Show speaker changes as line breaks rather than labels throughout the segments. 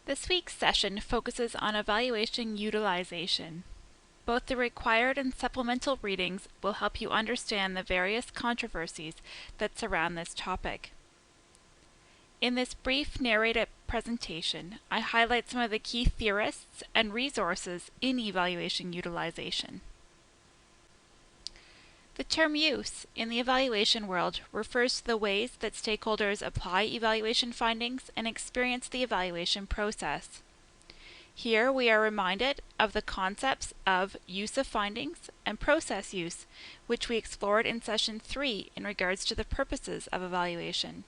This week's session focuses on evaluation utilization. Both the required and supplemental readings will help you understand the various controversies that surround this topic. In this brief narrated presentation, I highlight some of the key theorists and resources in evaluation utilization. The term use in the evaluation world refers to the ways that stakeholders apply evaluation findings and experience the evaluation process. Here we are reminded of the concepts of use of findings and process use, which we explored in session 3 in regards to the purposes of evaluation.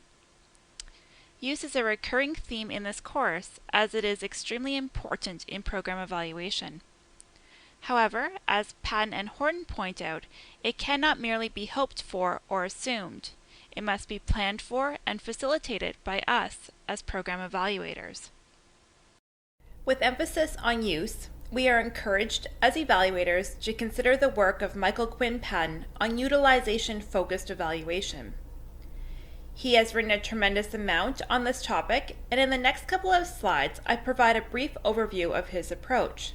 Use is a recurring theme in this course as it is extremely important in program evaluation. However, as Patton and Horton point out, it cannot merely be hoped for or assumed. It must be planned for and facilitated by us as program evaluators. With emphasis on use, we are encouraged as evaluators to consider the work of Michael Quinn Patton on utilization-focused evaluation. He has written a tremendous amount on this topic, and in the next couple of slides, I provide a brief overview of his approach.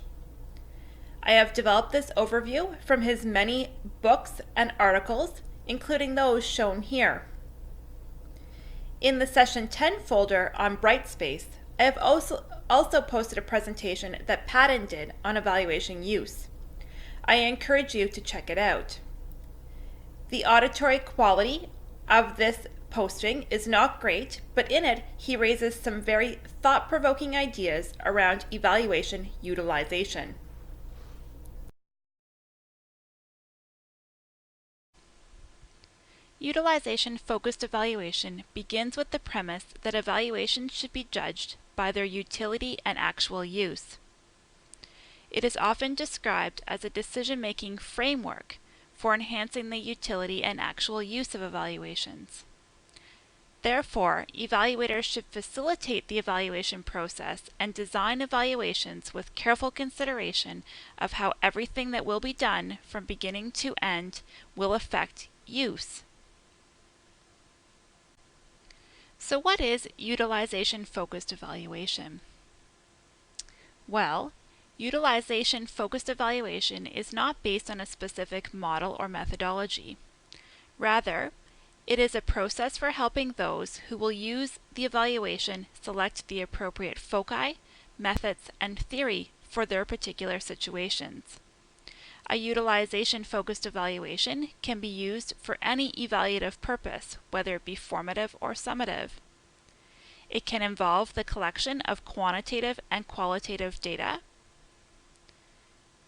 I have developed this overview from his many books and articles, including those shown here. In the Session 10 folder on Brightspace, I have also posted a presentation that Patton did on evaluation use. I encourage you to check it out. The auditory quality of this posting is not great, but in it he raises some very thought-provoking ideas around evaluation utilization. Utilization-focused evaluation begins with the premise that evaluations should be judged by their utility and actual use. It is often described as a decision-making framework for enhancing the utility and actual use of evaluations. Therefore, evaluators should facilitate the evaluation process and design evaluations with careful consideration of how everything that will be done from beginning to end will affect use. So what is utilization-focused evaluation? Well, utilization-focused evaluation is not based on a specific model or methodology. Rather, it is a process for helping those who will use the evaluation select the appropriate foci, methods, and theory for their particular situations. A utilization-focused evaluation can be used for any evaluative purpose, whether it be formative or summative. It can involve the collection of quantitative and qualitative data.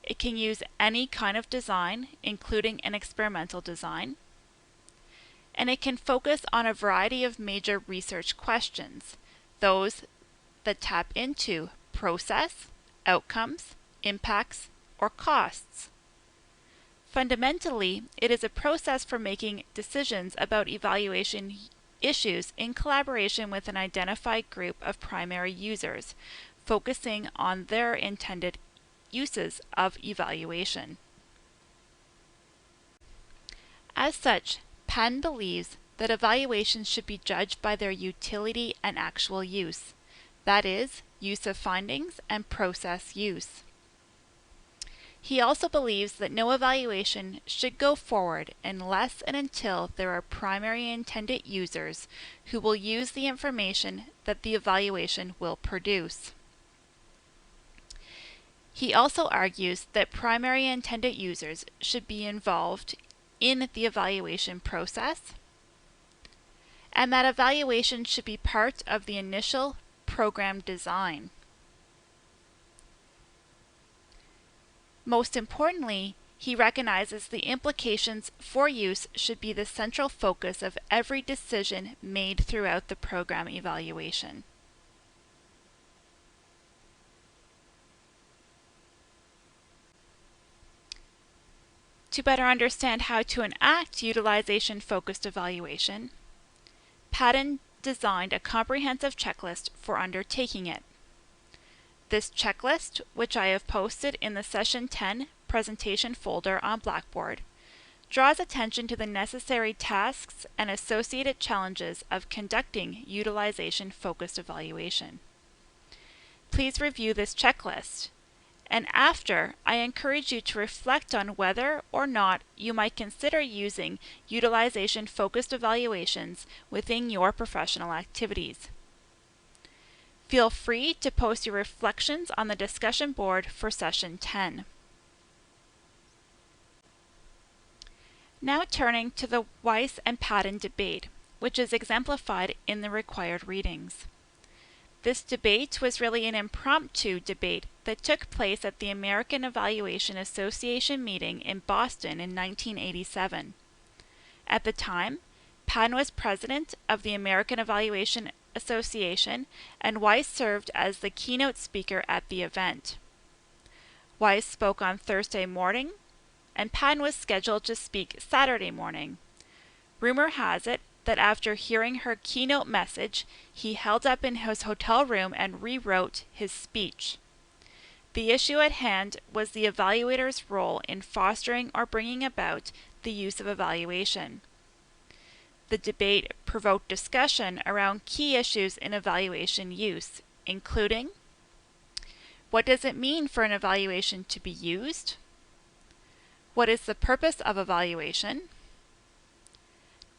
It can use any kind of design, including an experimental design. And it can focus on a variety of major research questions, those that tap into process, outcomes, impacts, or costs. Fundamentally, it is a process for making decisions about evaluation issues in collaboration with an identified group of primary users, focusing on their intended uses of evaluation. As such, Patton believes that evaluations should be judged by their utility and actual use, that is, use of findings and process use. He also believes that no evaluation should go forward unless and until there are primary intended users who will use the information that the evaluation will produce. He also argues that primary intended users should be involved in the evaluation process, and that evaluation should be part of the initial program design. Most importantly, he recognizes the implications for use should be the central focus of every decision made throughout the program evaluation. To better understand how to enact utilization-focused evaluation, Patton designed a comprehensive checklist for undertaking it. This checklist, which I have posted in the Session 10 presentation folder on Blackboard, draws attention to the necessary tasks and associated challenges of conducting utilization-focused evaluation. please review this checklist. And after, I encourage you to reflect on whether or not you might consider using utilization-focused evaluations within your professional activities. Feel free to post your reflections on the discussion board for session 10. Now turning to the Weiss and Patton debate, which is exemplified in the required readings. This debate was really an impromptu debate that took place at the American Evaluation Association meeting in Boston in 1987. At the time, Patton was president of the American Evaluation Association, and Weiss served as the keynote speaker at the event. Weiss spoke on Thursday morning, and Patton was scheduled to speak Saturday morning. Rumor has it that after hearing her keynote message, he held up in his hotel room and rewrote his speech. The issue at hand was the evaluator's role in fostering or bringing about the use of evaluation. The debate provoked discussion around key issues in evaluation use, including: what does it mean for an evaluation to be used? What is the purpose of evaluation?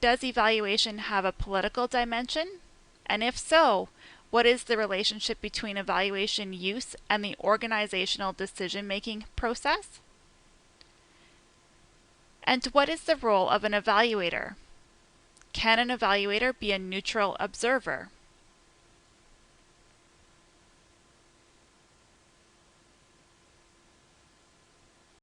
Does evaluation have a political dimension? And if so, what is the relationship between evaluation use and the organizational decision-making process? And what is the role of an evaluator? Can an evaluator be a neutral observer?